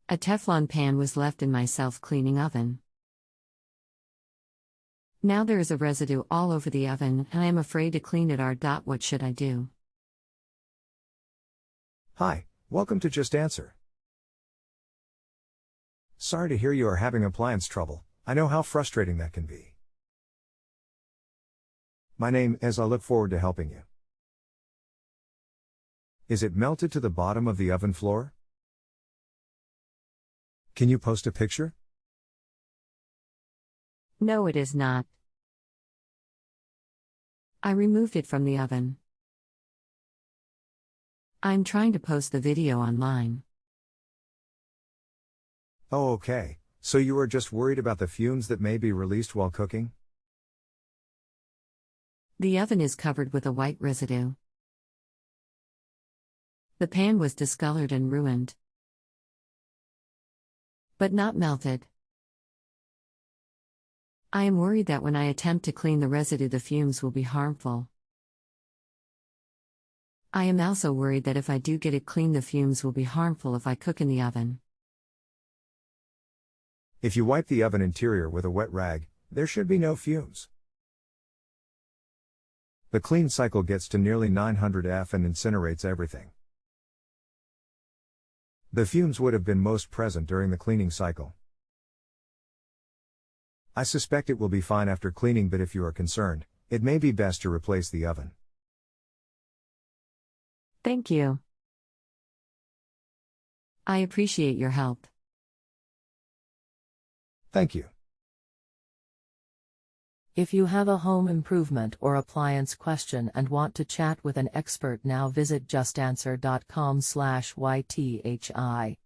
A Teflon pan was left in my self-cleaning oven. Now there is a residue all over the oven, and I am afraid to clean it. What should I do? Hi, welcome to Just Answer. Sorry to hear you are having appliance trouble. I know how frustrating that can be. My name is. I look forward to helping you. Is it melted to the bottom of the oven floor? Can you post a picture? No, it is not. I removed it from the oven. I'm trying to post the video online. Oh, okay. So you are just worried about the fumes that may be released while cooking? The oven is covered with a white residue. The pan was discolored and ruined, but not melted. I am worried that when I attempt to clean the residue, the fumes will be harmful. I am also worried that if I do get it clean, the fumes will be harmful if I cook in the oven. If you wipe the oven interior with a wet rag, there should be no fumes. The clean cycle gets to nearly 900 F and incinerates everything. The fumes would have been most present during the cleaning cycle. I suspect it will be fine after cleaning, but if you are concerned, it may be best to replace the oven. Thank you. I appreciate your help. Thank you. If you have a home improvement or appliance question and want to chat with an expert now, visit justanswer.com/ythi.